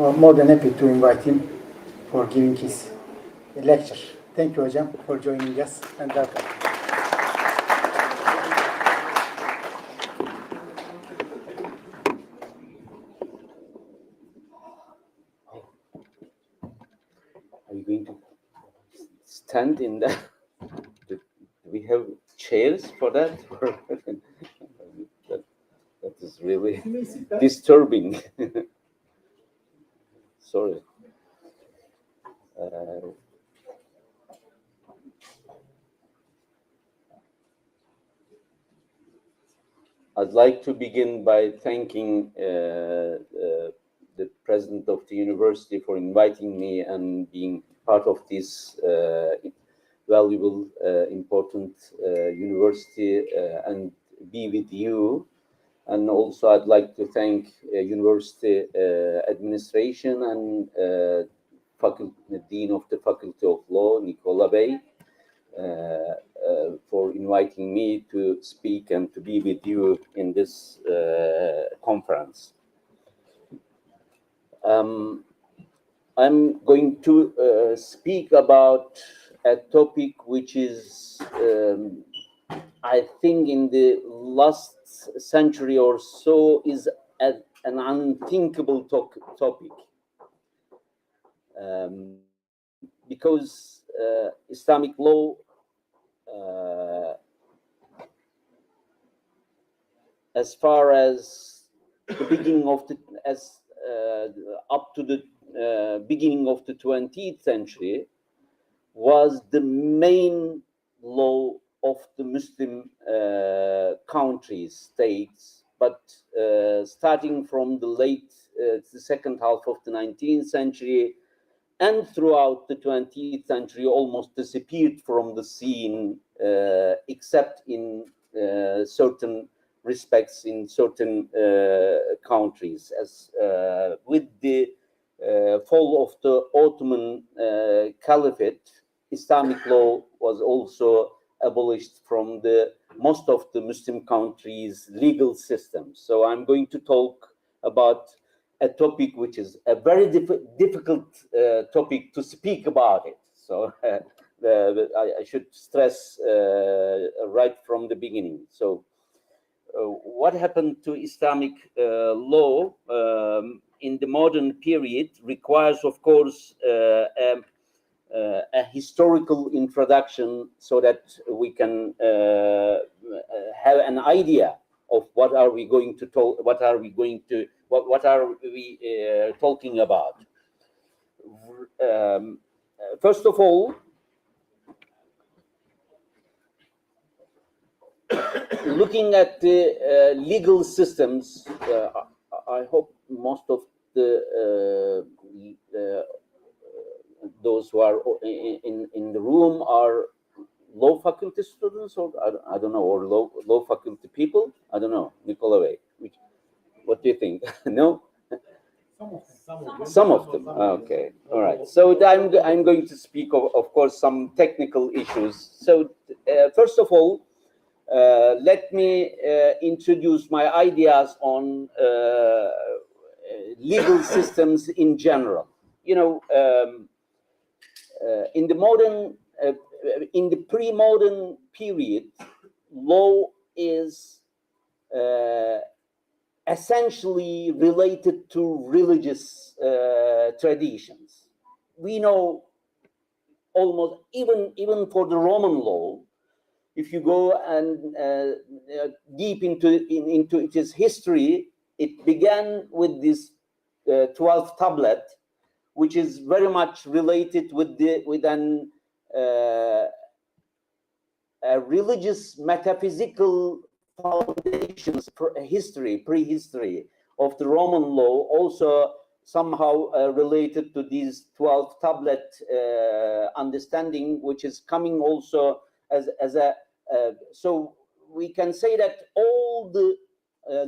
more than happy to invite him for giving his lecture. Thank you, Hocam, for joining us, and welcome. Are you going to stand in the... Do we have chairs for that? That is really disturbing. Sorry. I'd like to begin by thanking the president of the university for inviting me and being part of this valuable, important university and be with you. And also I'd like to thank university administration and Dean of the Faculty of Law, Nicola Bey, for inviting me to speak and to be with you in this conference. I'm going to speak about a topic which is, I think, in the last century or so, is an unthinkable topic. Because Islamic law as far as the beginning of the up to the beginning of the 20th century was the main law of the Muslim countries, states, but starting from the late the second half of the 19th century and throughout the 20th century almost disappeared from the scene, except in certain respects in certain countries. As with the fall of the Ottoman Caliphate, Islamic law was also abolished from the most of the Muslim countries' legal systems. So I'm going to talk about a topic which is a very difficult topic to speak about it. So I should stress right from the beginning. So what happened to Islamic law in the modern period requires, of course, a historical introduction so that we can have an idea of what are we going to talk, what are we talking about. First of all, looking at the legal systems, I hope most of the those who are in the room are law faculty students, or I don't know, or law faculty people. I don't know, Nicola Way. What do you think? No? Some of them. Okay, all right. So I'm going to speak of course, some technical issues. So first of all, let me introduce my ideas on legal systems in general. You know, in the pre-modern period, law is essentially related to religious traditions. We know almost even for the Roman law, if you go and deep into its history, it began with this 12th tablet, which is very much related with a religious metaphysical foundations, prehistory of the Roman law, also somehow related to these 12 tablet understanding, which is coming also as a so we can say that all the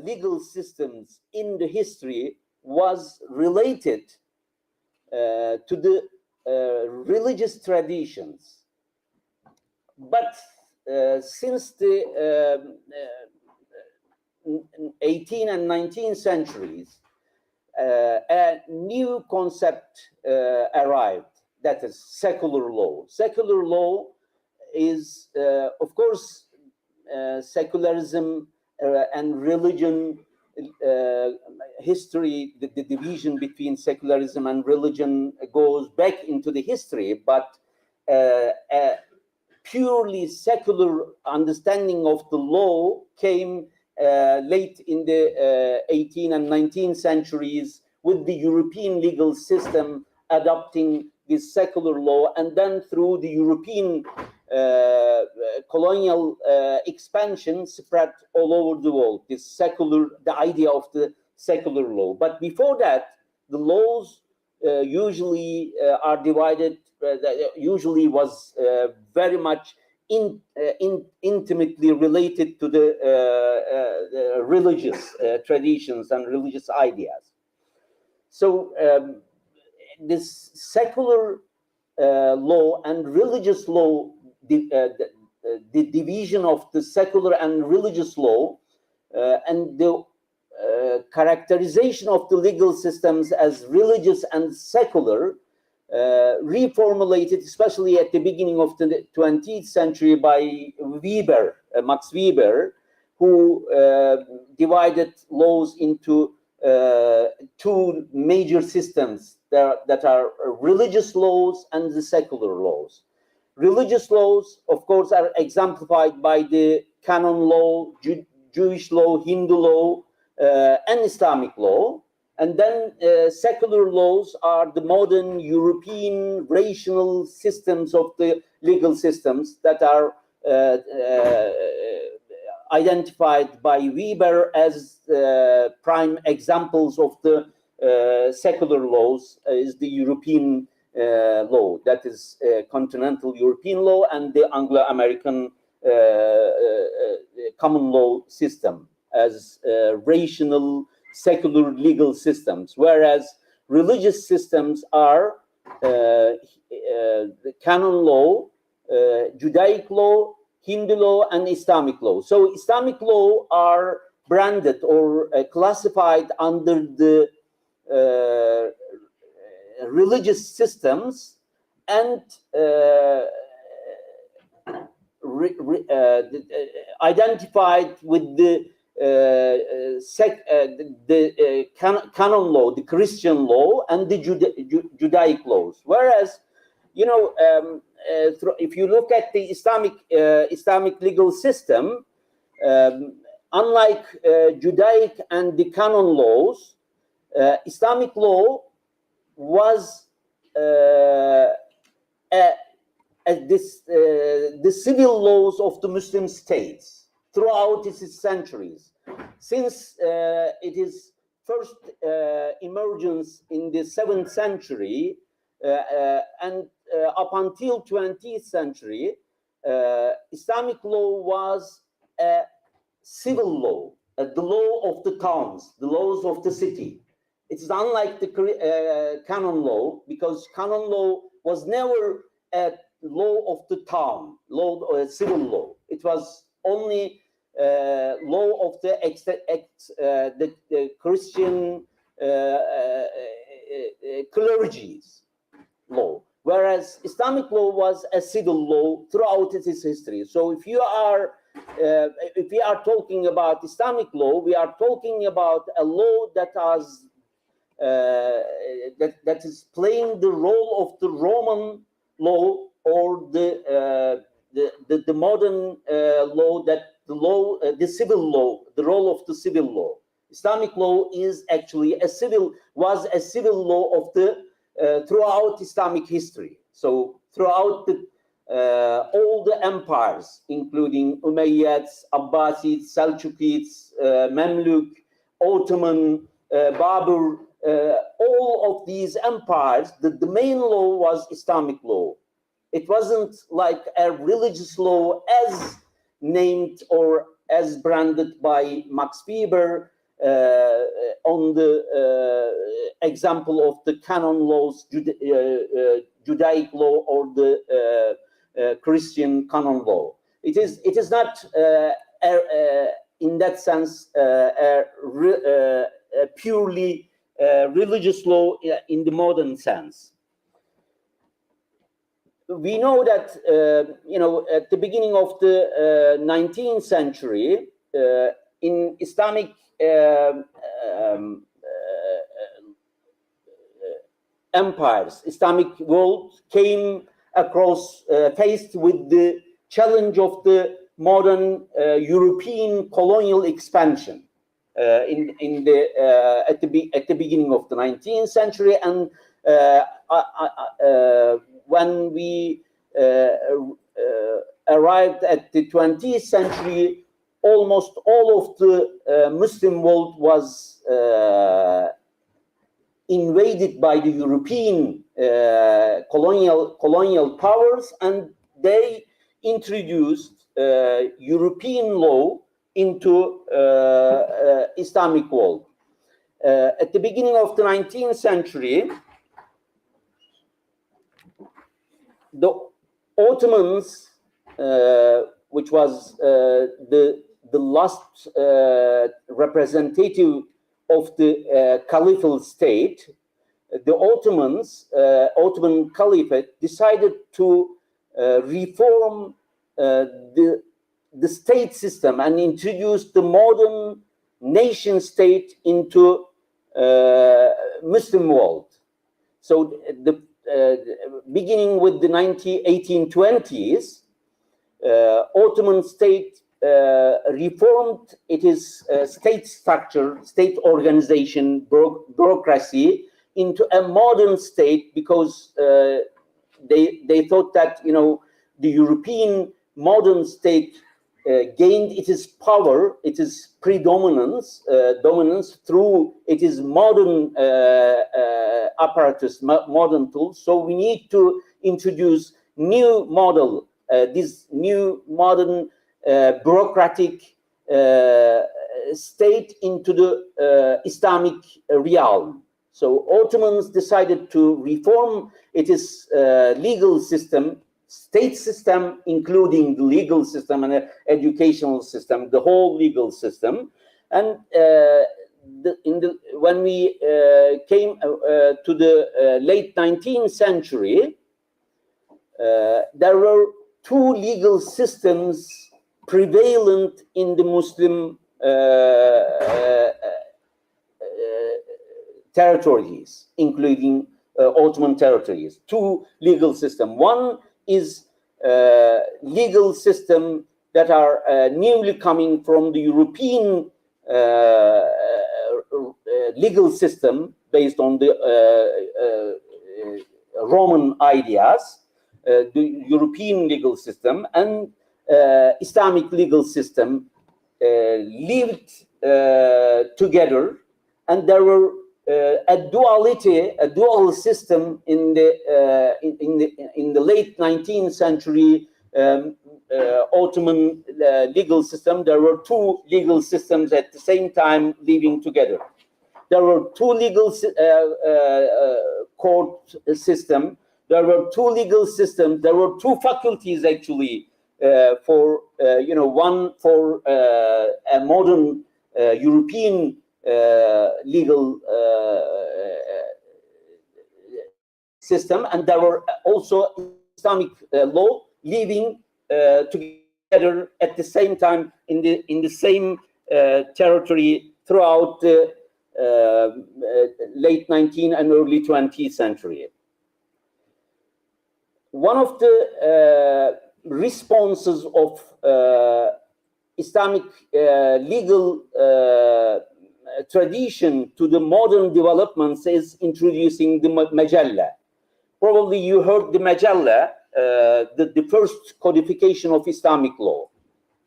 legal systems in the history was related to the religious traditions. But since the 18th and 19th centuries, a new concept arrived, that is secular law. Secular law is, of course, secularism and religion history, the division between secularism and religion goes back into the history, but a purely secular understanding of the law came late in the 18th and 19th centuries with the European legal system adopting this secular law, and then through the European colonial expansion spread all over the world, this secular, the idea of the secular law. But before that, the laws usually are divided, usually was very much intimately related to the religious traditions and religious ideas. So this secular law and religious law, the division of the secular and religious law, and the characterization of the legal systems as religious and secular, reformulated, especially at the beginning of the 20th century by Weber, Max Weber, who divided laws into two major systems that are religious laws and the secular laws. Religious laws, of course, are exemplified by the canon law, Jewish law, Hindu law, and Islamic law. And then secular laws are the modern European rational systems of the legal systems that are identified by Weber as prime examples of the secular laws is the European law, that is continental European law, and the Anglo-American common law system as rational secular legal systems, whereas religious systems are the canon law, Judaic law, Hindu law, and Islamic law. So Islamic law are branded or classified under the religious systems and identified with the canon law, the Christian law, and the Judaic laws. Whereas, you know, if you look at the Islamic legal system, unlike Judaic and the canon laws, Islamic law was the civil laws of the Muslim states throughout its centuries. Since it is first emergence in the 7th century and up until 20th century, Islamic law was a civil law, the law of the towns, the laws of the city. It is unlike the canon law, because canon law was never a law of the town, civil law. It was only law of the Christian clergy's law, whereas Islamic law was a civil law throughout its history. So if we are talking about Islamic law, we are talking about a law that is playing the role of the Roman law or the modern law, the civil law, the role of the civil law. Islamic law is actually was a civil law of the throughout Islamic history. So throughout all the empires, including Umayyads, Abbasids, Seljukids, Mamluk, Ottoman, Babur, all of these empires, the main law was Islamic law. It wasn't like a religious law as named or as branded by Max Weber on the example of the canon laws, Judaic law, or the Christian canon law. It is not in that sense a purely religious law in the modern sense. We know that, at the beginning of the 19th century, in Islamic empires, Islamic world came across, faced with the challenge of the modern European colonial expansion at the beginning of the 19th century, and when we arrived at the 20th century, almost all of the Muslim world was invaded by the European colonial powers, and they introduced European law into Islamic world. At the beginning of the 19th century, the Ottomans, which was the last representative of the caliphal state, the Ottomans, Ottoman Caliphate, decided to reform the state system and introduce the modern nation state into Muslim world. So the beginning with the 1820s, Ottoman state reformed its state structure, state organization, bureaucracy into a modern state, because they thought that the European modern state gained its power, its predominance, dominance through its modern apparatus, modern tools. So we need to introduce new model, this new modern bureaucratic state into the Islamic realm. So Ottomans decided to reform its legal system, state system, including the legal system and educational system, the whole legal system. And when we came to the late 19th century, there were two legal systems prevalent in the Muslim territories, including Ottoman territories. Two legal systems. One is legal system that are newly coming from the European legal system based on the Roman ideas, the European legal system, and Islamic legal system lived together, and there were a dual system in the late 19th century Ottoman legal system. There were two legal systems at the same time living together. There were two legal court system. There were two legal systems. There were two faculties actually, for one for a modern European legal system, and there were also Islamic law living together at the same time in the same territory throughout the late 19th and early 20th century. One of the responses of Islamic legal tradition to the modern developments is introducing the Majalla. Probably you heard the Majalla, the first codification of Islamic law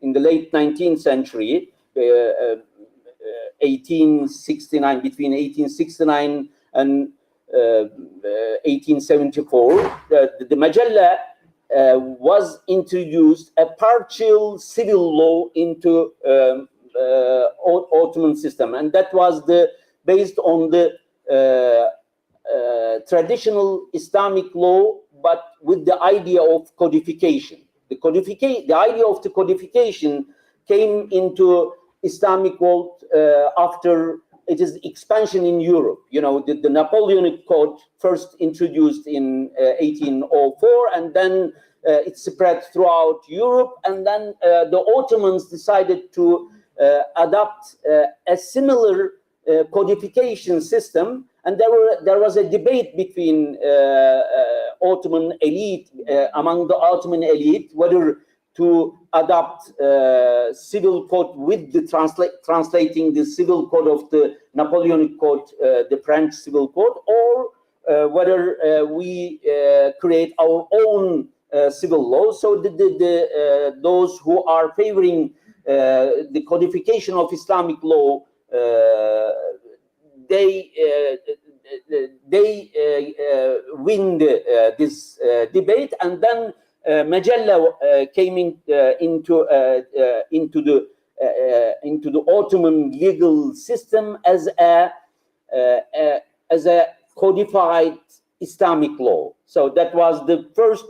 in the late 19th century, 1869, between 1869 and 1874. The Majalla was introduced a partial civil law into Ottoman system, and that was based on the traditional Islamic law, but with the idea of codification. The idea of the codification came into Islamic world after it is expansion in Europe. You know, the Napoleonic Code first introduced in 1804, and then it spread throughout Europe, and then the Ottomans decided to adopt a similar codification system, and there was a debate between Ottoman elite, among the Ottoman elite, whether to adopt civil code with the translating the civil code of the Napoleonic Code, the French civil code, or whether we create our own civil law. So those who are favoring the codification of Islamic law, they win this debate, and then Majella came into the Ottoman legal system as a codified Islamic law. So that was the first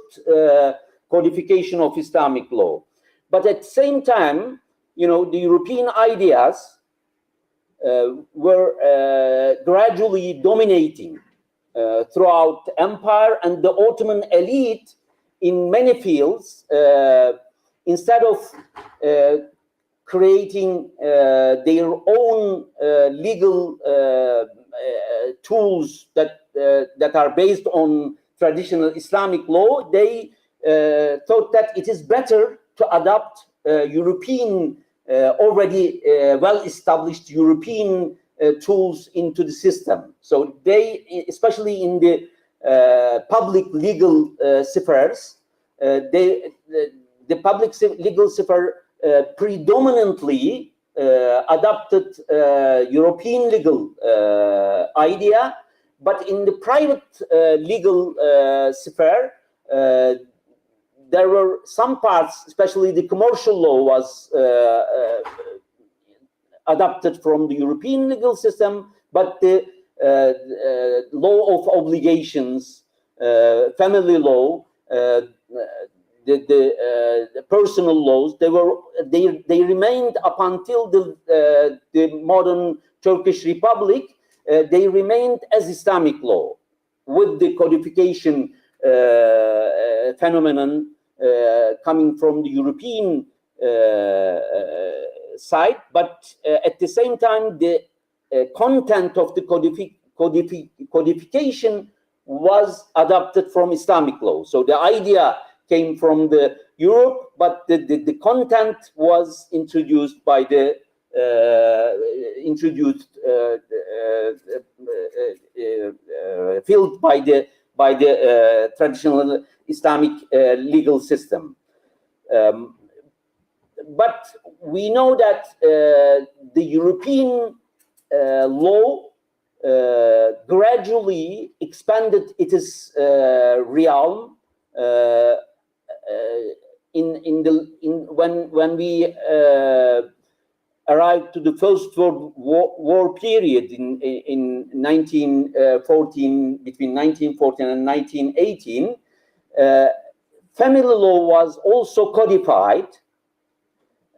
codification of Islamic law. But at the same time, you know, the European ideas were gradually dominating throughout the empire, and the Ottoman elite in many fields, instead of creating their own legal tools that are based on traditional Islamic law, they thought that it is better to adopt European, already well-established European tools into the system. So they, especially in the public legal spheres, the public legal sphere predominantly adopted European legal idea, but in the private legal sphere, there were some parts, especially the commercial law, was adopted from the European legal system, but the law of obligations, family law, the personal laws, they remained up until the modern Turkish Republic. They remained as Islamic law, with the codification phenomenon coming from the European side, but at the same time, the content of the codification was adopted from Islamic law. So the idea came from the Europe, but the content was introduced by the filled by the traditional Islamic legal system. But we know that the European law gradually expanded its realm when we arrived to the First World War period in 1914, between 1914 and 1918. Family law was also codified.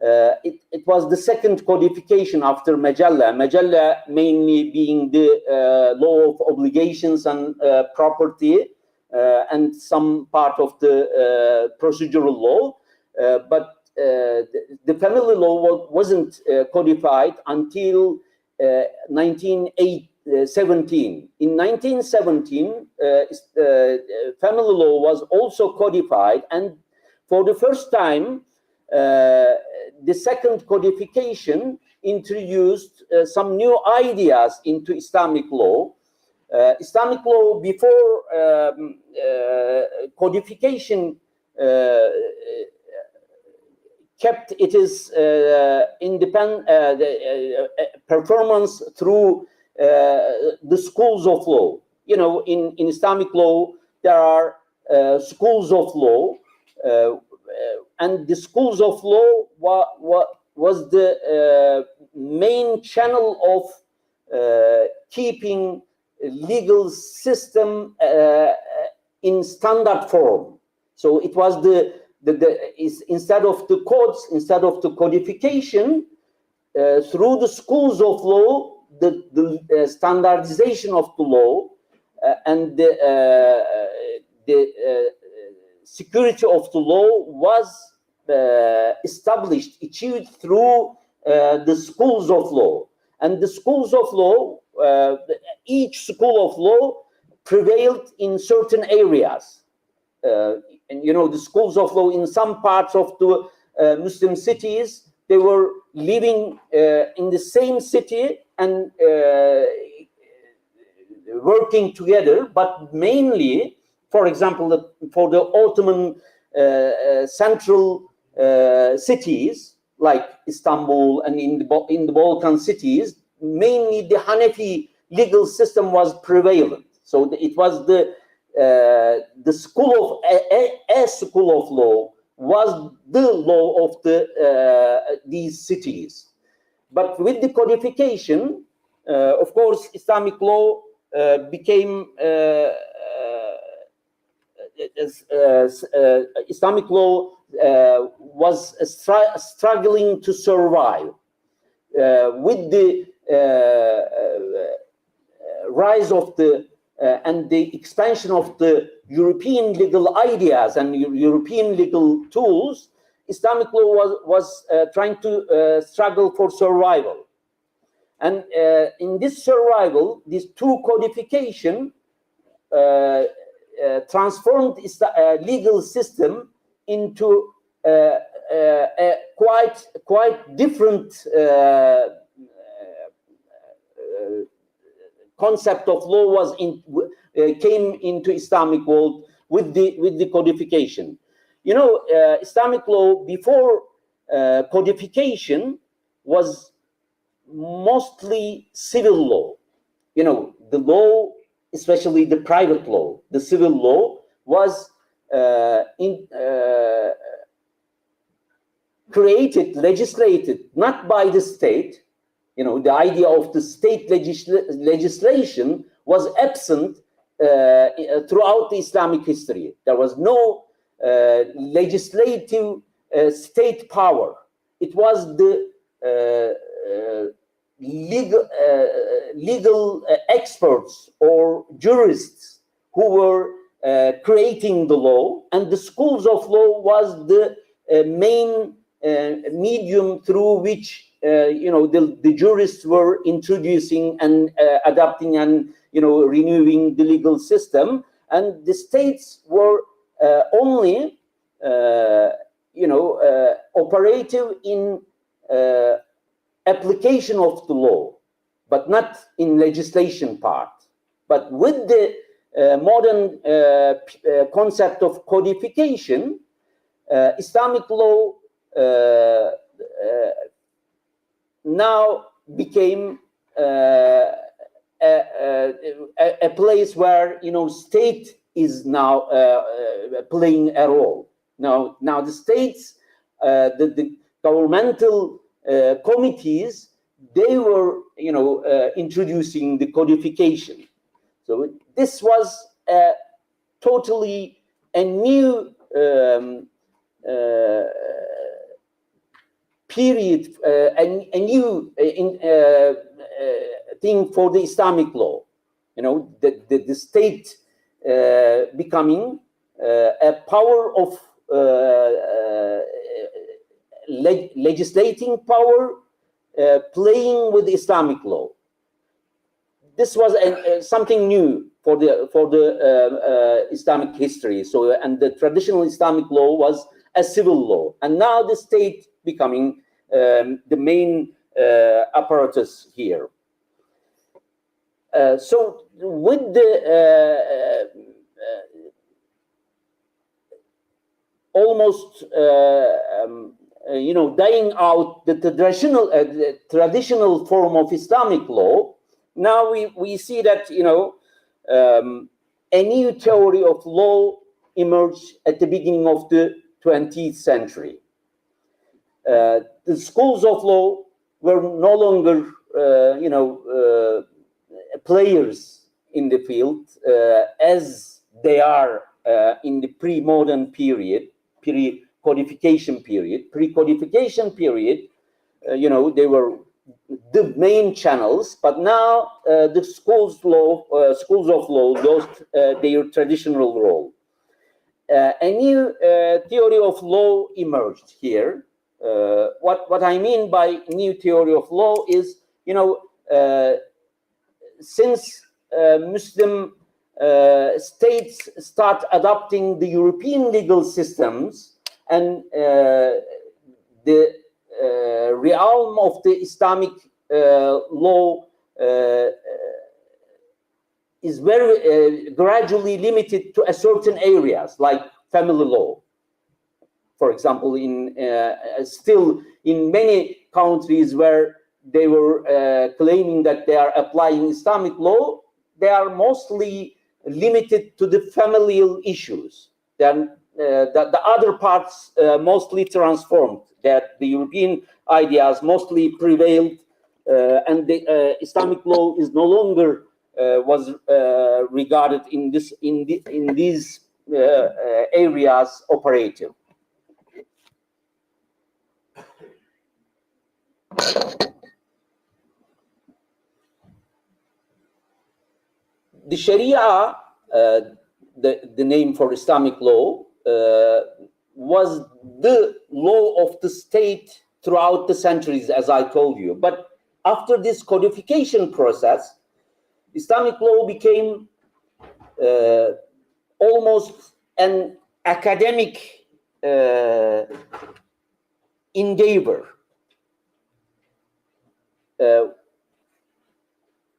It was the second codification after Majella. Majella mainly being the law of obligations and property, and some part of the procedural law, but the family law wasn't codified until 1917. In 1917, family law was also codified, and for the first time, the second codification introduced some new ideas into Islamic law. Islamic law before codification kept its independent performance through the schools of law. You know, in Islamic law, there are schools of law, and the schools of law was the main channel of keeping legal system in standard form. So it was instead of the codes, instead of the codification, through the schools of law, the standardization of the law and the security of the law was established, achieved through the schools of law. And the schools of law, each school of law prevailed in certain areas. And you know, the schools of law in some parts of the Muslim cities, they were living in the same city and working together, but mainly, for example, for the Ottoman central cities like Istanbul and in the Balkan cities, mainly the Hanefi legal system was prevalent. So it was the school of a school of law was the law of these cities. But with the codification, of course, Islamic law became Islamic law was struggling to survive with the rise of the and the expansion of the European legal ideas and European legal tools. Islamic law was trying to struggle for survival. And in this survival, these two codification transformed the legal system into a quite different concept of law came into Islamic world with the codification. You know, Islamic law before codification was mostly civil law. You know, the law, especially the private law, the civil law, was created, legislated, not by the state. You know, the idea of the state legislation was absent throughout the Islamic history. There was no legislative state power. It was the legal experts or jurists who were creating the law, and the schools of law was the main medium through which you know, the jurists were introducing and adapting and, you know, renewing the legal system, and the states were only you know, operative in application of the law, but not in legislation part. But with the modern concept of codification, Islamic law now became a place where, you know, state is now playing a role. Now the states, the governmental committees, they were, you know, introducing the codification. So this was totally a new period, a new thing for the Islamic law. You know, the state becoming a power of legislating power, playing with Islamic law. This was something new for the Islamic history. So, and the traditional Islamic law was a civil law, and now the state becoming the main apparatus here. So, with the almost you know, dying out the traditional form of Islamic law, now we see that, you know, a new theory of law emerged at the beginning of the 20th century. The schools of law were no longer, you know, players in the field as they are in the pre-modern period, pre-codification period. Pre-codification period, you know, they were the main channels, but now the schools of law lost their traditional role. A new theory of law emerged here. What I mean by new theory of law is, since Muslim states start adopting the European legal systems, and the realm of the Islamic law is very gradually limited to a certain areas, like family law. For example, still in many countries where they were claiming that they are applying Islamic law, they are mostly limited to the familial issues. Then the other parts mostly transformed, that the European ideas mostly prevailed, and the Islamic law is no longer was regarded in these areas operative. The Sharia, the name for Islamic law, was the law of the state throughout the centuries, as I told you. But after this codification process, Islamic law became almost an academic endeavor.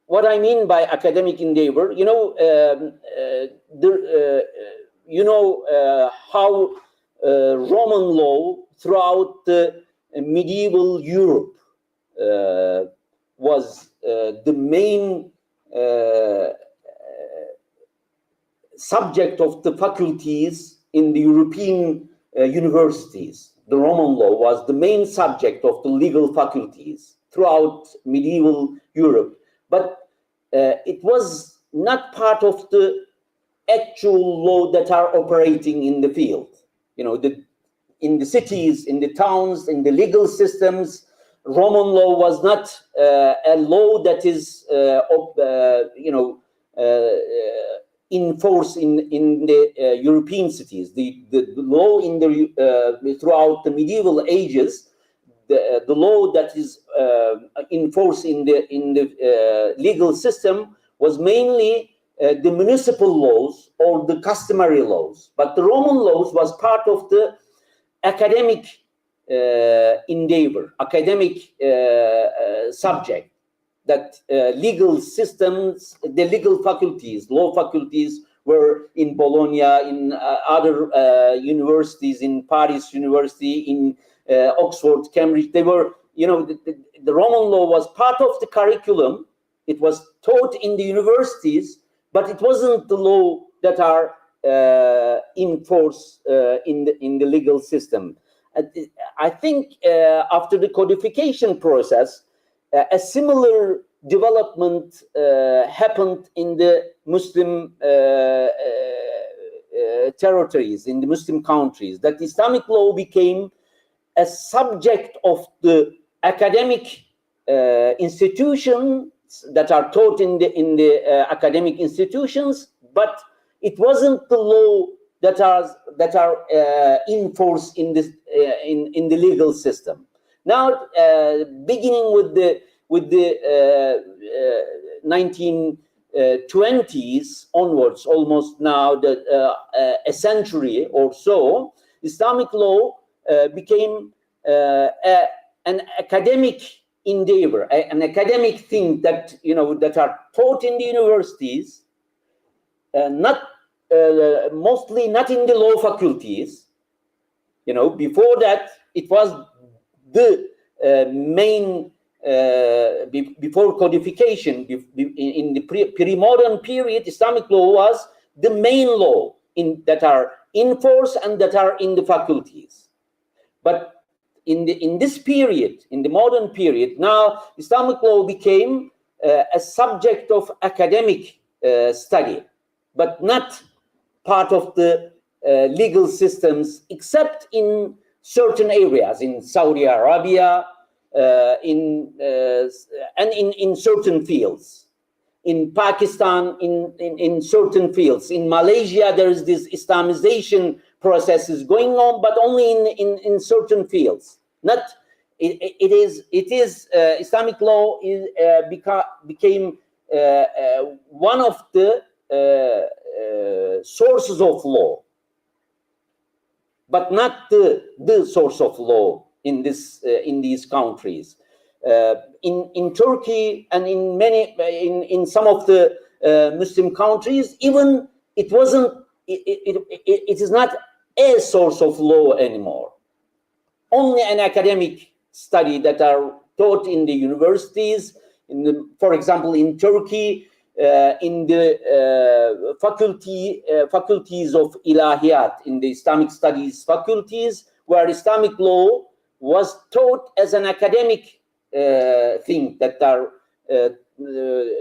What I mean by academic endeavor, how Roman law throughout the medieval Europe was the main subject of the faculties in the European universities. The Roman law was the main subject of the legal faculties throughout medieval Europe. But it was not part of the actual law that are operating in the field. In the cities, in the towns, in the legal systems, Roman law was not a law that is, in force in the European cities. The law in throughout the medieval ages, the law that is in force in the legal system was mainly the municipal laws or the customary laws. But the Roman laws was part of the academic endeavor, academic subject, that legal systems, the legal faculties, law faculties were in Bologna, in other universities, in Paris University, in Oxford, Cambridge. They were, the Roman law was part of the curriculum. It was taught in the universities, but it wasn't the law that are in force in the legal system. I think after the codification process, a similar development happened in the Muslim territories, in the Muslim countries, that Islamic law became a subject of the academic institutions that are taught in the academic institutions, but it wasn't the law that are in force in this in the legal system. Now, beginning with the 1920s onwards, almost now a century or so, Islamic law became an academic endeavor, an academic thing that that are taught in the universities, not mostly not in the law faculties. Before that, it was the main before codification. In the pre-modern period, Islamic law was the main law that are in force and that are in the faculties. But in this period, in the modern period, now Islamic law became a subject of academic study, but not part of the legal systems, except in certain areas, in Saudi Arabia, in certain fields. In Pakistan, in certain fields. In Malaysia, there is this Islamization process is going on, but only in certain fields. Not it is Islamic law became one of the sources of law, but not the source of law in these countries. In Turkey and in some of the Muslim countries, even it is not a source of law anymore. Only an academic study that are taught in the universities. For example, in Turkey, in the faculties of Ilahiyat, in the Islamic studies faculties, where Islamic law was taught as an academic thing that are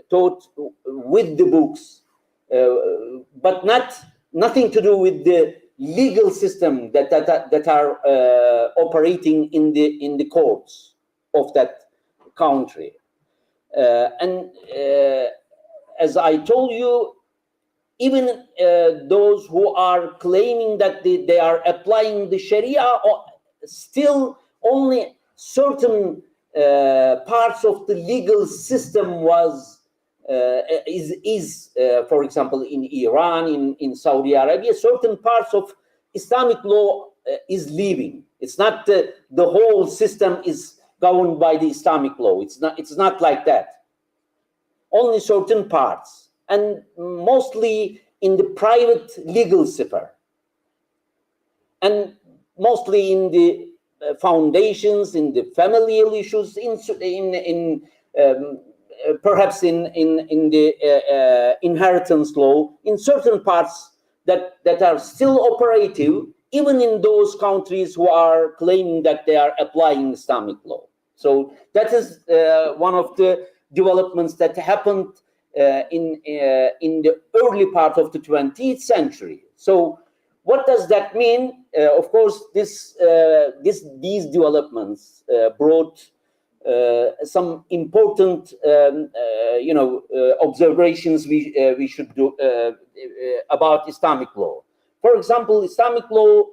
taught with the books, but nothing to do with the legal system that are operating in the courts of that country. And as I told you, even those who are claiming that they are applying the Sharia, still only certain parts of the legal system is for example, in Iran, in Saudi Arabia, certain parts of Islamic law is leaving. It's not the whole system is governed by the Islamic law. It's not like that. Only certain parts, and mostly in the private legal sphere, and mostly in the foundations, in the familial issues, perhaps in the inheritance law, in certain parts that are still operative, even in those countries who are claiming that they are applying Islamic law. So that is one of the developments that happened in the early part of the 20th century. So what does that mean? Of course, these developments brought some important, observations we should do about Islamic law. For example, Islamic law,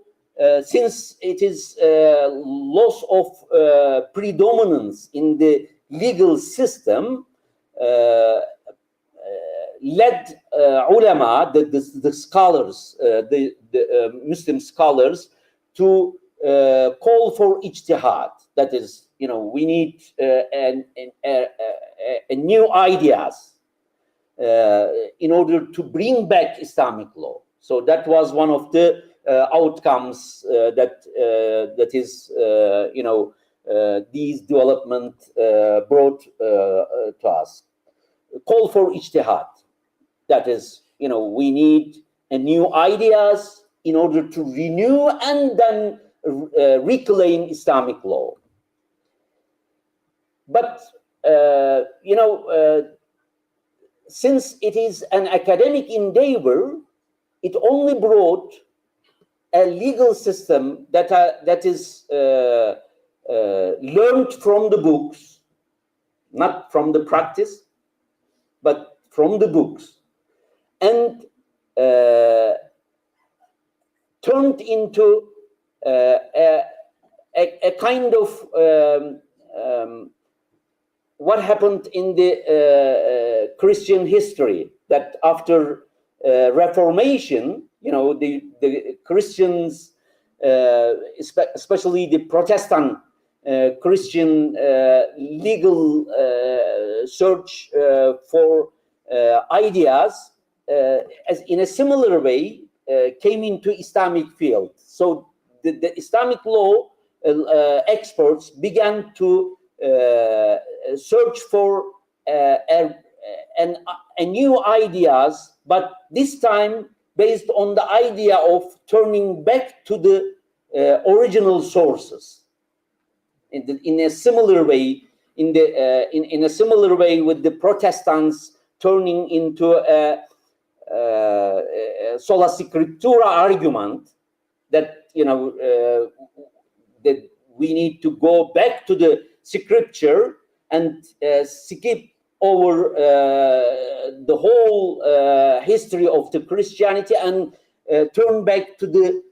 since it is loss of predominance in the legal system, led ulama, the scholars, the Muslim scholars, to call for ijtihad. That is, we need new ideas in order to bring back Islamic law. So that was one of the outcomes that is, these development brought to us. Call for ijtihad. That is, we need new ideas in order to renew and then reclaim Islamic law. But, since it is an academic endeavor, it only brought a legal system that is learned from the books, not from the practice, but from the books, and turned into a kind of what happened in the Christian history, that after Reformation, the Christians, especially the Protestant Christian legal search for ideas, as in a similar way, came into Islamic field. So the Islamic law experts began to search for new ideas, but this time based on the idea of turning back to the original sources. In a similar way, in a similar way with the Protestants turning into a sola scriptura argument, that that we need to go back to the scripture and skip over the whole history of the Christianity and turn back to the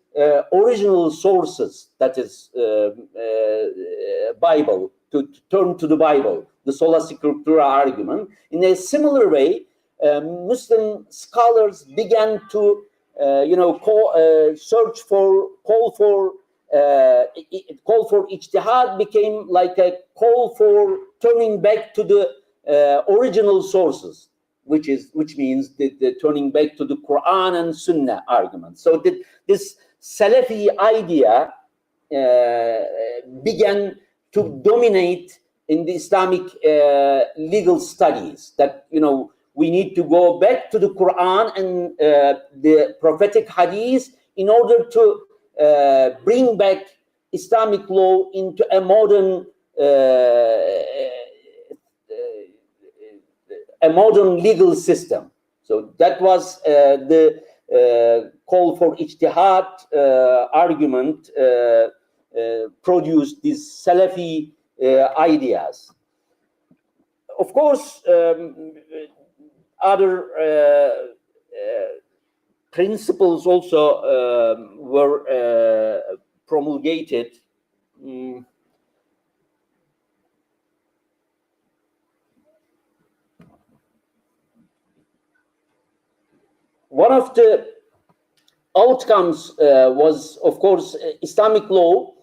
original sources, that is Bible, to turn to the Bible, the sola scriptura argument. In a similar way, Muslim scholars began to call for ijtihad became like a call for turning back to the original sources, which means the turning back to the Quran and Sunnah argument. So this Salafi idea began to dominate in the Islamic legal studies, that we need to go back to the Quran and the prophetic hadith in order to bring back Islamic law into a modern legal system. So that was the call for ijtihad argument produced these Salafi ideas. Of course, other principles also were promulgated. One of the outcomes was, of course, Islamic law.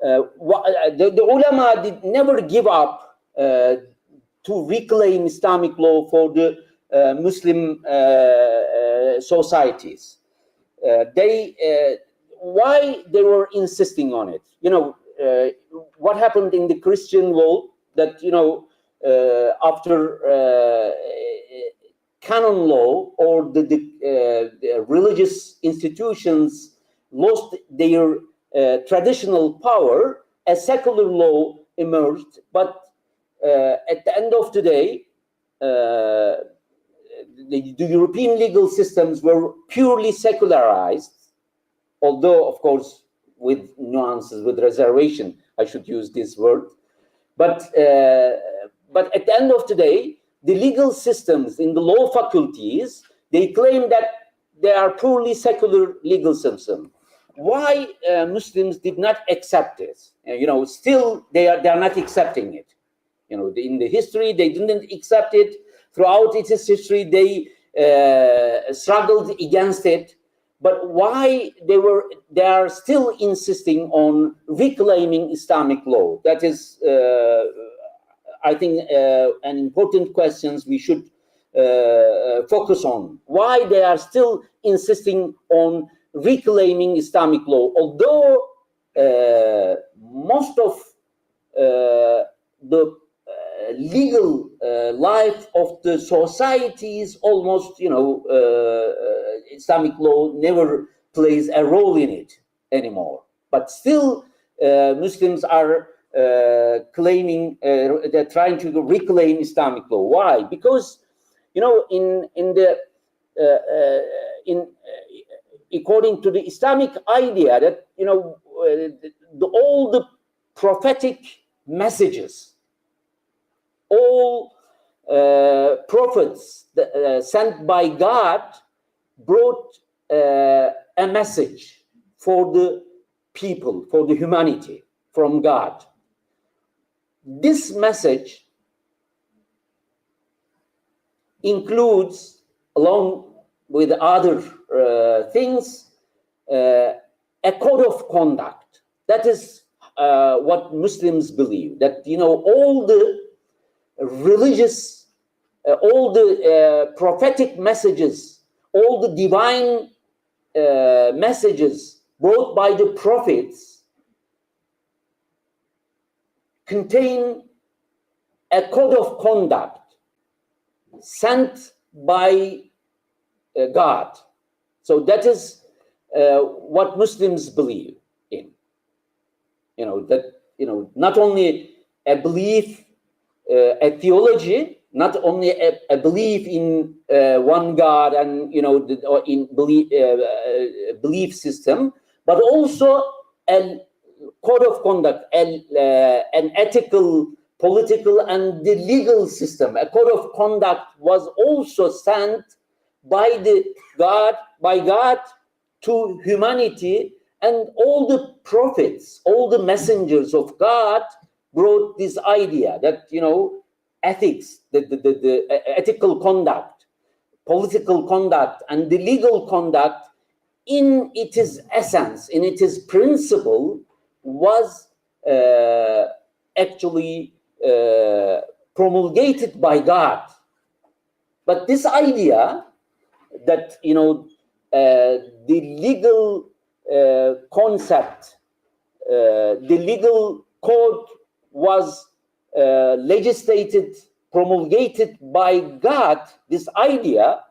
The ulama did never give up to reclaim Islamic law for the Muslim societies. Why they were insisting on it? What happened in the Christian world, that after canon law, or the religious institutions lost their traditional power, a secular law emerged. But at the end of the day, the European legal systems were purely secularized, although, of course, with nuances, with reservation, I should use this word. But at the end of the day, the legal systems in the law faculties, they claim that they are purely secular legal system. Why Muslims did not accept this? Still they are not accepting it. In the history, they didn't accept it. Throughout its history, they struggled against it. But why they are still insisting on reclaiming Islamic law? That is, I think, an important question we should focus on. Why they are still insisting on reclaiming Islamic law, although most of the legal life of the societies, almost, Islamic law never plays a role in it anymore. But still, Muslims are claiming, they're trying to reclaim Islamic law. Why? Because, according to the Islamic idea that, all the prophetic messages, all prophets sent by God brought a message for the people, for the humanity, from God. This message includes, along with other things, a code of conduct. That is what Muslims believe, that, all the religious, all the prophetic messages, all the divine messages brought by the prophets contain a code of conduct sent by God. So that is what Muslims believe in. Not only a belief, a theology, not only a belief in one God and in belief system, but also a code of conduct, an ethical, political, and the legal system. A code of conduct was also sent by God to humanity, and all the prophets, all the messengers of God brought this idea that, you know, ethics, the ethical conduct, political conduct, and the legal conduct, in its essence, in its principle, was actually promulgated by God. But this idea that, you know, the legal concept, the legal code was legislated, promulgated by God, this idea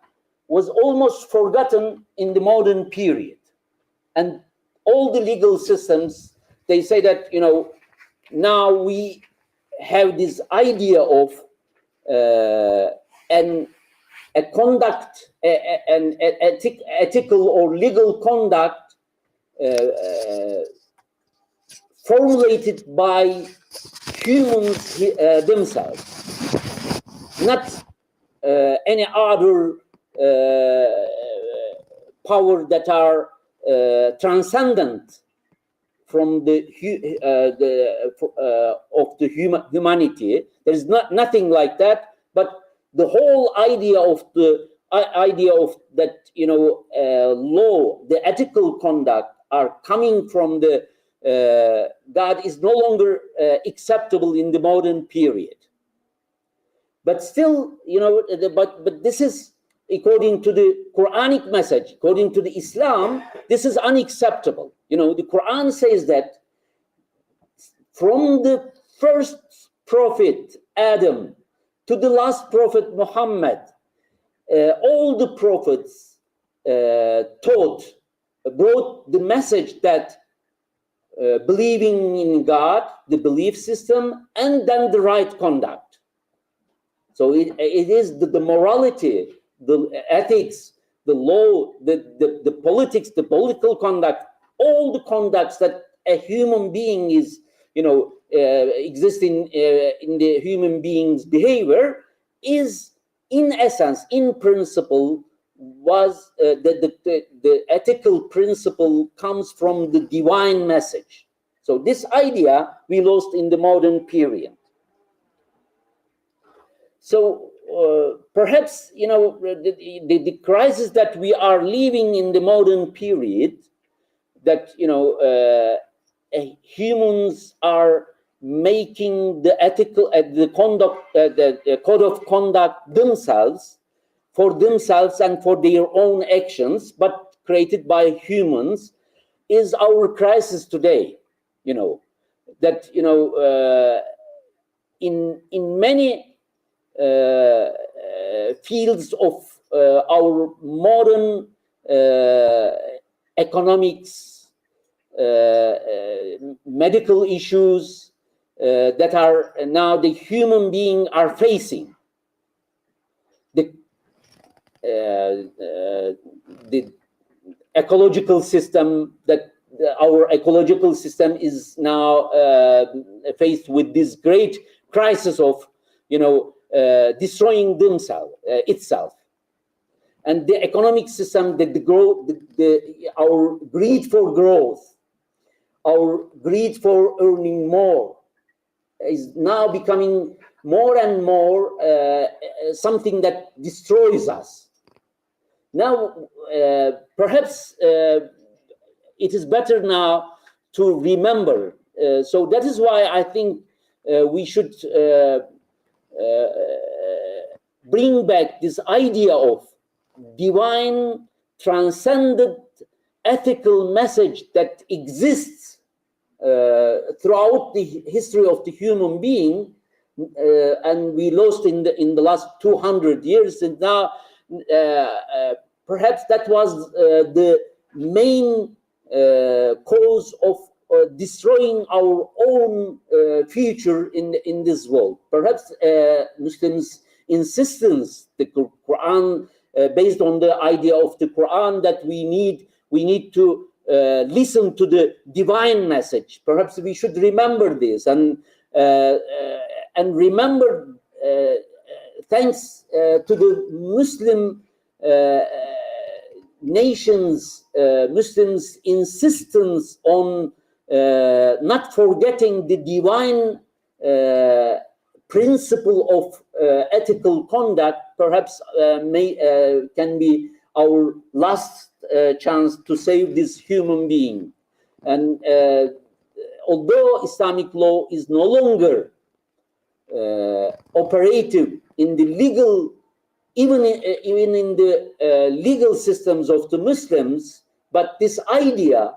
was almost forgotten in the modern period. And all the legal systems, they say that, you know, now we have this idea of an ethical or legal conduct formulated by humans themselves, not any other power that are transcendent from the humanity. There is nothing like that. But the whole idea of that, you know, law, the ethical conduct are coming from the God is no longer acceptable in the modern period. But still, you know, but this is according to the Quranic message, according to the Islam, this is unacceptable. You know, the Quran says that from the first prophet Adam to the last prophet Muhammad, all the prophets brought the message that believing in God, the belief system, and then the right conduct. So it is the morality, the ethics, the law, the politics, the political conduct, all the conducts that a human being is, you know, existing in the human being's behavior is, in essence, in principle, was the ethical principle comes from the divine message. So this idea we lost in the modern period. So perhaps, you know, the crisis that we are living in the modern period, that, you know, humans are making the ethical, the conduct, the code of conduct themselves, for themselves and for their own actions, but created by humans, is our crisis today. You know, that, you know, in many fields of our modern economics, medical issues that are now the human being are facing. The ecological system, that our ecological system is now faced with this great crisis of, you know, destroying itself. And the economic system, the growth, our greed for growth, our greed for earning more, is now becoming more and more something that destroys us. Now, perhaps it is better now to remember. So that is why I think we should bring back this idea of divine, transcendent, ethical message that exists throughout the history of the human being, and we lost in the last 200 years, and now perhaps that was the main cause of destroying our own future in this world. Perhaps Muslims' insistence, the Quran, based on the idea of the Quran, that we need to listen to the divine message. Perhaps we should remember this and remember, thanks to the Muslim nations, Muslims' insistence on not forgetting the divine principle of ethical conduct, perhaps can be our last chance to save this human being. And although Islamic law is no longer operative in the legal, even in the legal systems of the Muslims, but this idea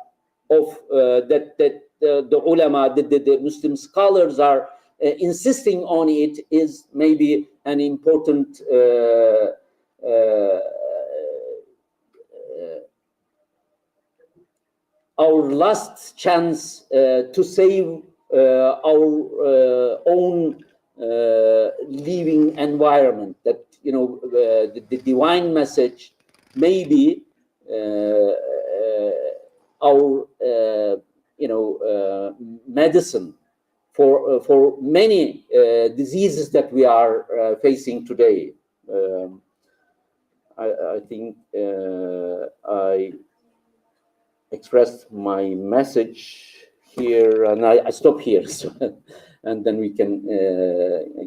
of that the ulama, the Muslim scholars are insisting on it is maybe an important our last chance to save our own living environment. That, you know, the divine message may be our medicine for many diseases that we are facing today. I think I expressed my message here, and I stop here, so, and then we can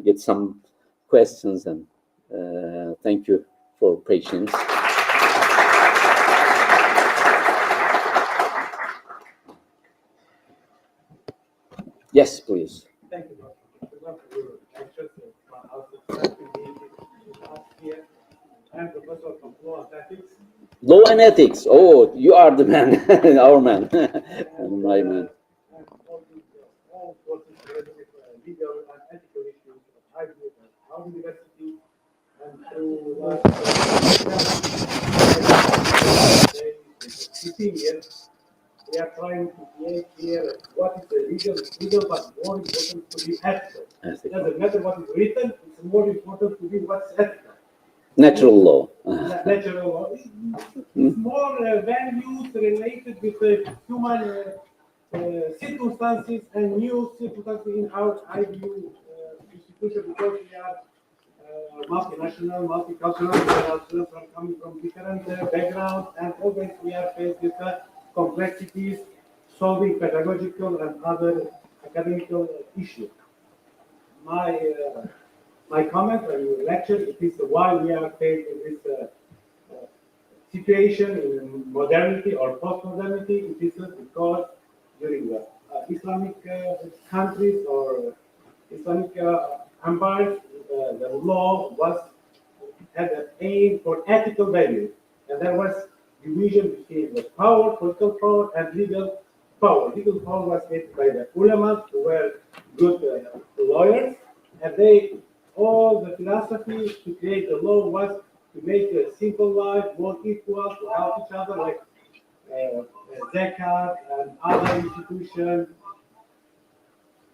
get some questions. And thank you for patience. Yes, please. Thank you, Dr. I'm Professor of Law and Ethics. Law and ethics. Oh, you are the man, our man, my man. And all courses related with legal and ethical issues of high school and our university. And through last 15 years, we are trying to create here what is the legal, but more important to be ethical. It doesn't matter what is written, it's more important to be what's ethical. Natural law. Natural law. It's more values related with human circumstances and new circumstances in our IBU institution, because we are multinational, multicultural. Our students are coming from different backgrounds, and always we are faced with complexities, solving pedagogical and other academical issues. My comment when you lecture, it is why we are faced with this situation in modernity or post-modernity. It is because during the Islamic countries or Islamic empires, the law had an aim for ethical values, and there was division between the power, political power, and legal power. Legal power was made by the ulama, who were good lawyers, and all the philosophy to create the law was to make a simple life more equal, to help each other, like zakat and other institutions.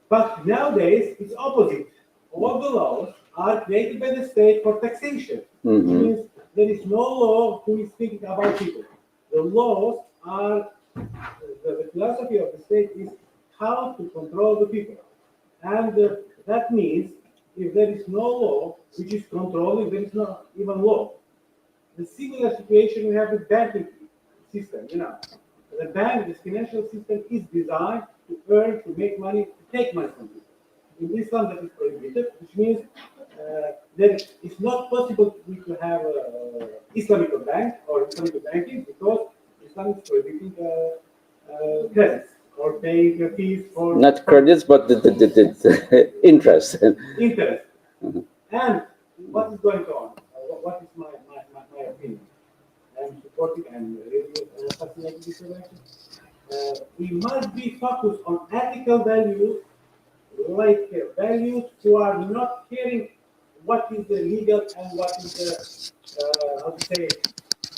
But nowadays, it's opposite. All the laws are created by the state for taxation, which means there is no law who is thinking about people. The laws are, the philosophy of the state is how to control the people. And that means if there is no law which is controlling, there is not even law. The similar situation we have with banking system. You know, the financial system is designed to earn, to make money, to take money from people. In Islam, that is prohibited, which means that it's not possible to have Islamic bank or Islamic banking, because Islam is prohibiting credits or paying fees for not credits, but the interest. Interest. And what is going on? What is my opinion? I'm supporting and really fascinated this election. We must be focused on ethical values, like values who are not caring what is the legal and what is the how to say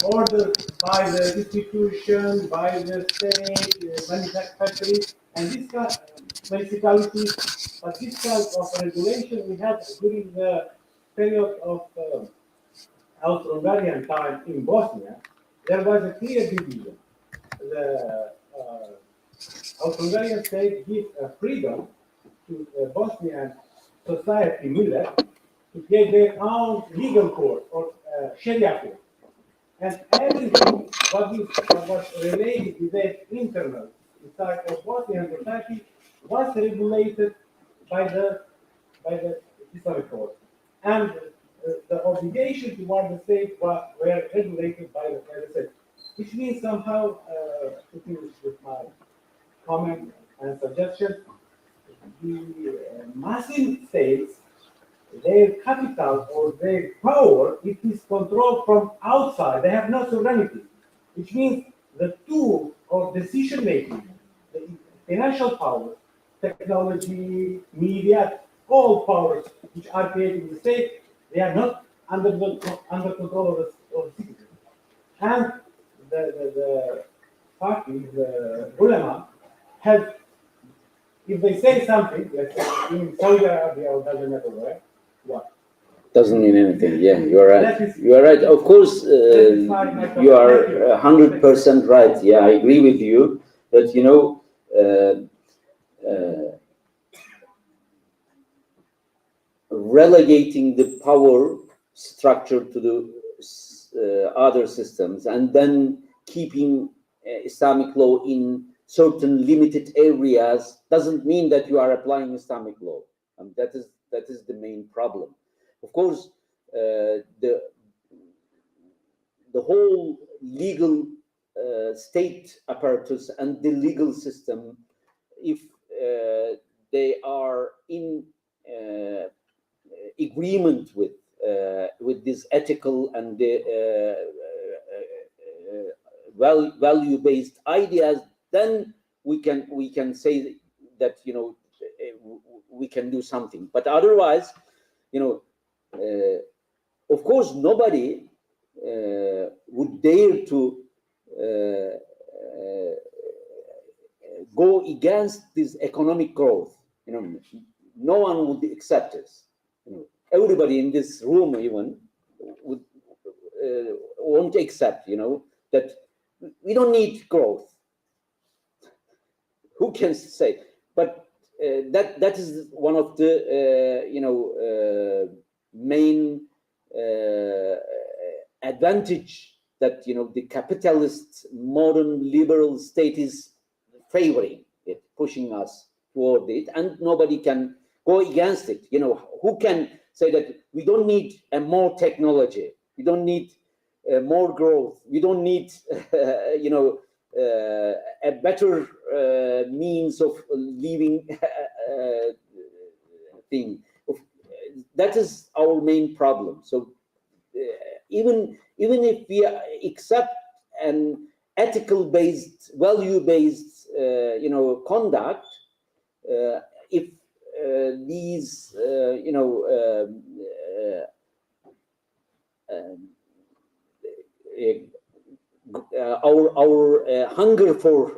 ordered by the institution, by the state, manufacturers, and this kind of municipalities. But this kind of regulation we had during the period of Austro-Hungarian time in Bosnia, there was a clear division. the Austro-Hungarian state gives freedom to Bosnian society, millet, to create their own legal court or Sharia court. And everything what was related with their internal inside of Bosnian society was regulated by the Islamic court. And the obligation toward the state were regulated by the state. Which means somehow, to finish with my comment and suggestion, the Muslim states, their capital or their power, it is controlled from outside. They have no sovereignty, which means the tool of decision making, the financial powers, technology, media, all powers which are created in the state, they are not under control of the citizens. And the party, the ulama, have, if they say something, let's say in Saudi Arabia or doesn't matter where, what? Doesn't mean anything. Yeah, you are right. You are right. Of course, you are 100% right. Yeah, I agree with you. But you know, relegating the power structure to the other systems and then keeping Islamic law in certain limited areas doesn't mean that you are applying Islamic law. That is the main problem. Of course, the whole legal state apparatus and the legal system, if they are in agreement with this ethical and the value-based ideas, then we can say that, you know, we can do something. But otherwise, you know, of course, nobody would dare to go against this economic growth. You know, no one would accept this. You know, everybody in this room even would won't accept. You know, that we don't need growth. Who can say? But that is one of the main advantage that, you know, the capitalist modern liberal state is favoring it, pushing us toward it, and nobody can go against it. You know, who can say that we don't need more technology, we don't need more growth, we don't need a better means of living thing. That is our main problem. So even if we accept an ethical based, value based conduct, if these our hunger for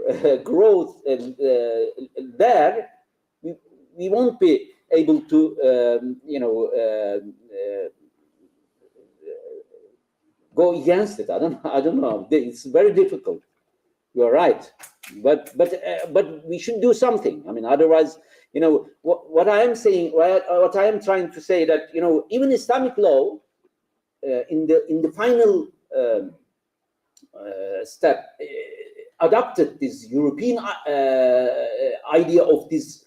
growth there, we won't be able to go against it. I don't know. It's very difficult. You are right, but we should do something. I mean, otherwise, you know, what I am saying, what I am trying to say, that, you know, even Islamic law in the final step adopted this European idea of this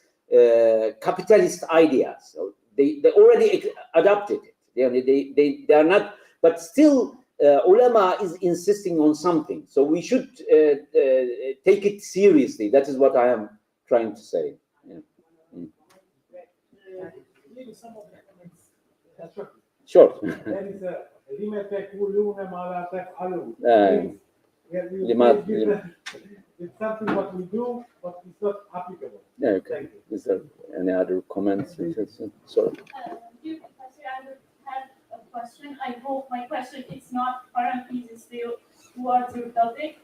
capitalist idea. So they already adopted it. They are not, but still ulama is insisting on something. So we should take it seriously. That is what I am trying to say. Yeah. Some of the comments. Sure. There is a it's something what we do, but it's not applicable. Yeah, okay. Is there any other comments? Sorry. Dear Professor, I would have a question. I hope my question is not parenthesis still towards your topic.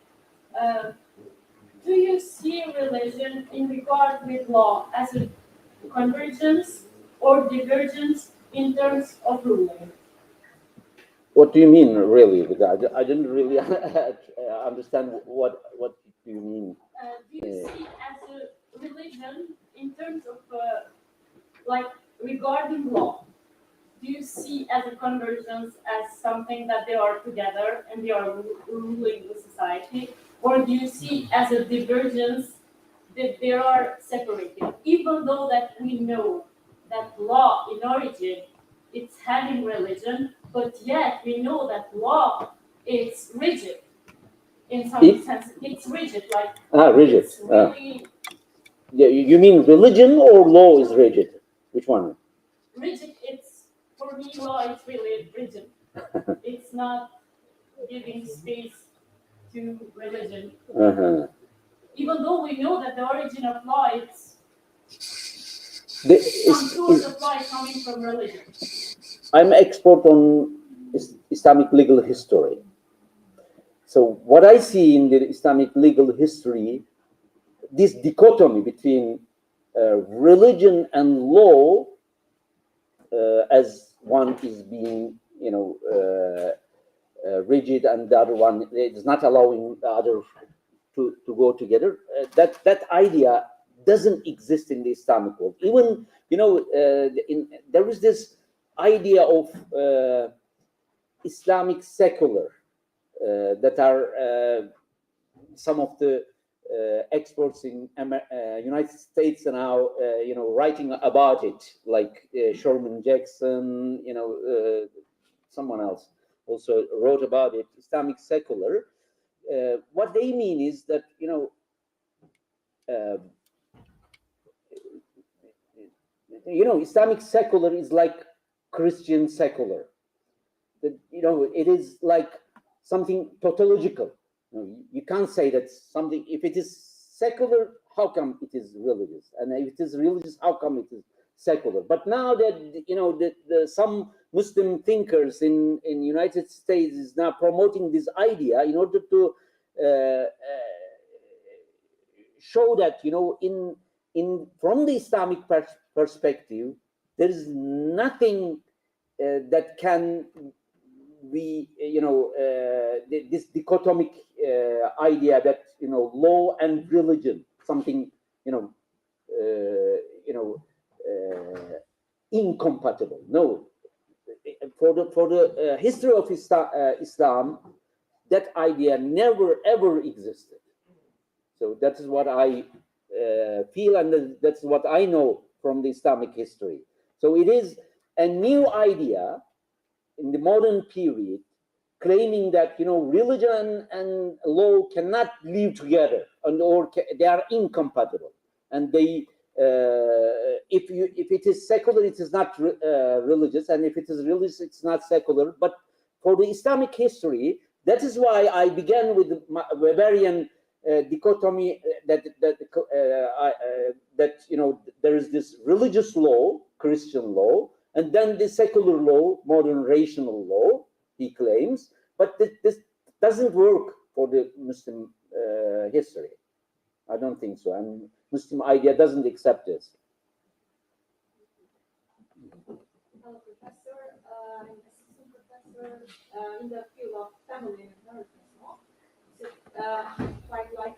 Do you see religion in regard with law as a convergence or divergence in terms of ruling? What do you mean, really? Because I didn't really understand what do you mean. Do you see as a religion in terms of like regarding law? Do you see as a convergence as something that they are together and they are ruling the society, or do you see as a divergence that they are separated? Even though that we know that law in origin it's having religion, but yet we know that law is rigid in some sense. It's rigid, like rigid. It's really Yeah, you mean religion or law is rigid? Which one? rigid. It's for me, law is really rigid. It's not giving space to religion. Uh-huh. Even though we know that the origin of law is The- some source of law is coming from religion. I'm expert on Islamic legal history. So what I see in the Islamic legal history, this dichotomy between religion and law, as one is being, rigid, and the other one is not allowing the other to go together. That idea doesn't exist in the Islamic world. Even there is this idea of Islamic secular that are some of the experts in United States are now writing about it, like Sherman Jackson, someone else also wrote about it. Islamic secular. What they mean is that Islamic secular is like Christian secular. That it is like something tautological. You can't say that something, if it is secular, how come it is religious? And if it is religious, how come it is secular? But now that some Muslim thinkers in United States is now promoting this idea in order to show that in from the Islamic perspective, there is nothing that can be this dichotomic idea that law and religion something incompatible. No, for the history of Islam, that idea never ever existed. So that is what I feel, and that's what I know from the Islamic history. So it is a new idea in the modern period, claiming that religion and law cannot live together, or they are incompatible, and they if it is secular, it is not religious, and if it is religious, it's not secular. But for the Islamic history, that is why I began with the Weberian dichotomy that there is this religious law, Christian law, and then the secular law, modern rational law, he claims. But this doesn't work for the Muslim history. I don't think so. And Muslim idea doesn't accept this. Hello, Professor. I'm assistant professor in the field of family and inheritance law. So, quite like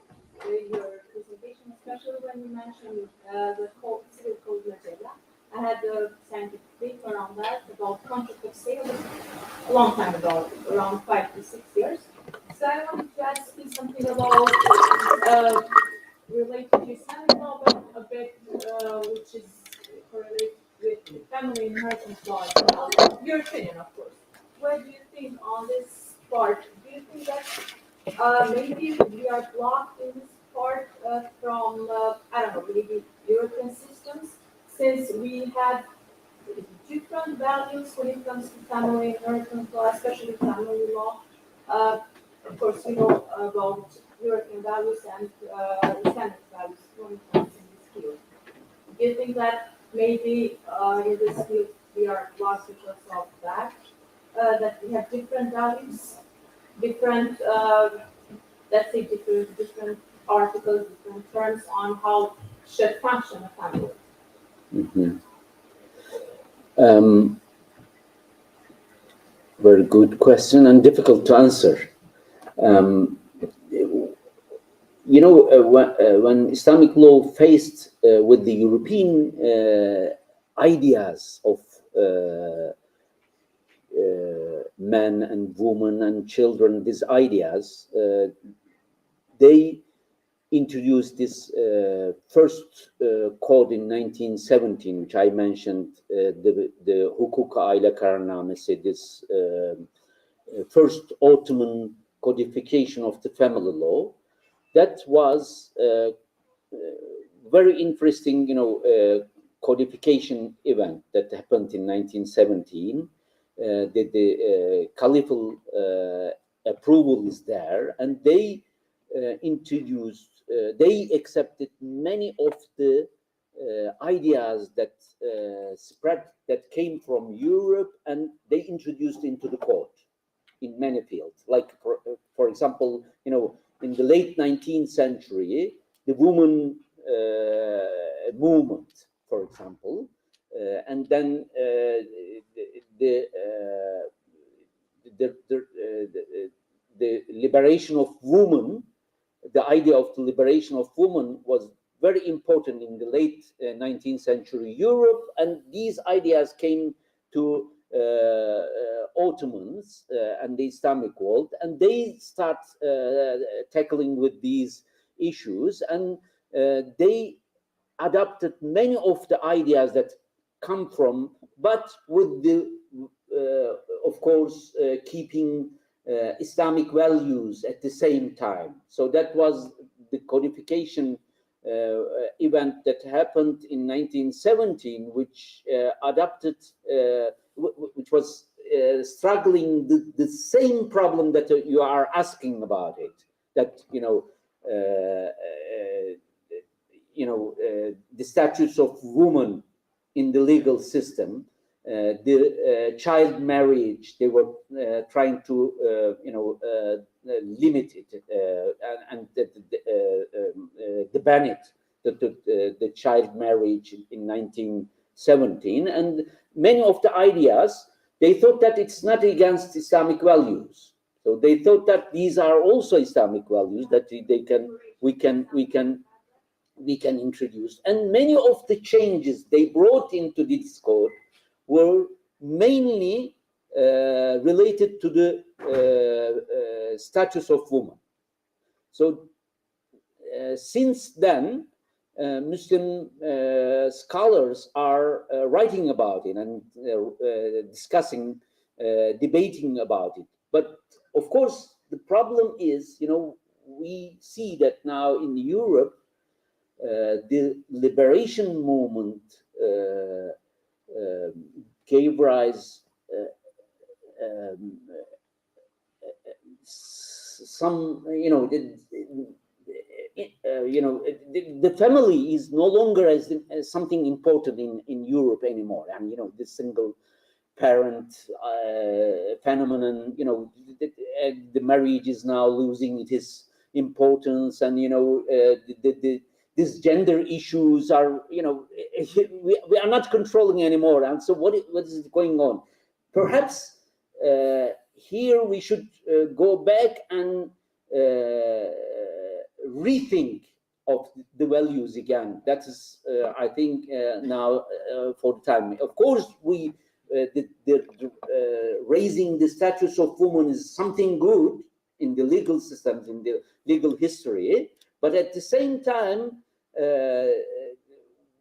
your presentation, especially when you mentioned the civil code Magella. I had a scientific paper on that about contract of sale a long time ago, around 5 to 6 years. So I wanted to ask you something about related to Islamic law, but a bit which is correlated with family inheritance law as well. Your opinion, of course. What do you think on this part? Do you think that maybe we are blocked in this part from, I don't know, maybe European systems, since we have different values when it comes to family inheritance law, especially family law? Of course, we know about European values and Islamic values when it comes in this field. Do you think that maybe in this field we are lost because of that? That we have different values, different, let's say, different articles, different terms on how should function a family? Mm-hmm. Very good question and difficult to answer. When Islamic law faced with the European ideas of men and women and children, these ideas, they introduced this first code in 1917, which I mentioned, the Hukuk Aile Kararnamesi, this first Ottoman codification of the family law. That was very interesting, codification event that happened in 1917. The caliphal approval is there, and they introduced, they accepted many of the ideas that spread, that came from Europe, and they introduced into the code in many fields. Like, for example, in the late 19th century, the woman movement, for example, and then the liberation of women, the idea of the liberation of women was very important in the late 19th century Europe, and these ideas came to Ottomans and the Islamic world, and they start tackling with these issues, and they adopted many of the ideas that come from, but with the, of course, keeping Islamic values at the same time. So that was the codification event that happened in 1917, which adopted, which was struggling the same problem that you are asking about it. That the statutes of women in the legal system, the child marriage, they were trying to limit it and the ban it, the child marriage in 1917, and many of the ideas, they thought that it's not against Islamic values. So they thought that these are also Islamic values that we can introduce. And many of the changes they brought into this code were mainly related to the status of women. So since then, Muslim scholars are writing about it and discussing, debating about it. But of course, the problem is, we see that now in Europe, the liberation movement gave rise some, the family is no longer as something important in Europe anymore. And the single parent phenomenon, the marriage is now losing its importance, and these gender issues are, we are not controlling anymore. And so what is going on? Perhaps here we should go back and rethink of the values again. That is, I think, now for the time. Of course, raising the status of women is something good in the legal systems, in the legal history. But at the same time,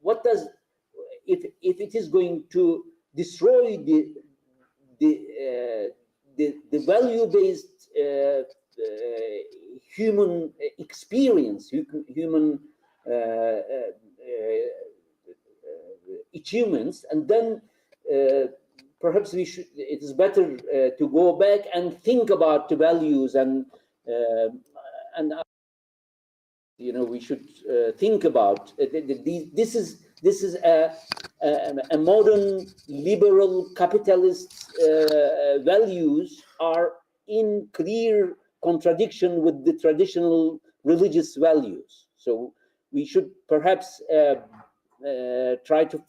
what does, if it is going to destroy the value-based human experience, human achievements, and then perhaps it is better to go back and think about the values, and we should think about this is a modern liberal capitalist values are in clear contradiction with the traditional religious values. So we should perhaps try to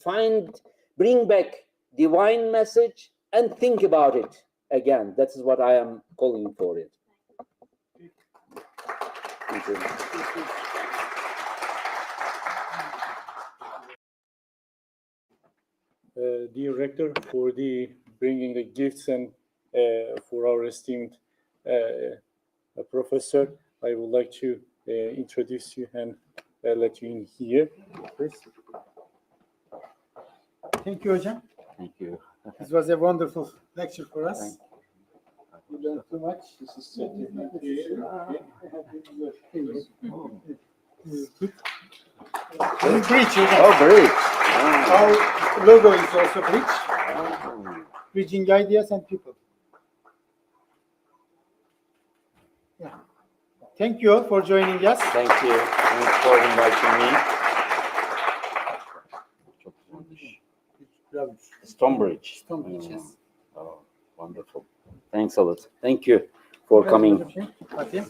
bring back divine message and think about it again, that is what I am calling for it. Thank you. Dear Rector, for the bringing the gifts and for our esteemed professor, I would like to introduce you and let you in here. Please. Thank you hocam. Thank you. This was a wonderful lecture for us. You learned too much. This is Bridge hocam. Oh, great. Our logo is also bridge. Bridging ideas and people. Yeah. Thank you all for joining us. Thank you. Thanks for inviting me. Çok güzelmiş. Stonebridge. Stonebridge, yes. Oh, wonderful. Thanks a lot. Thank you for coming. Bakayım.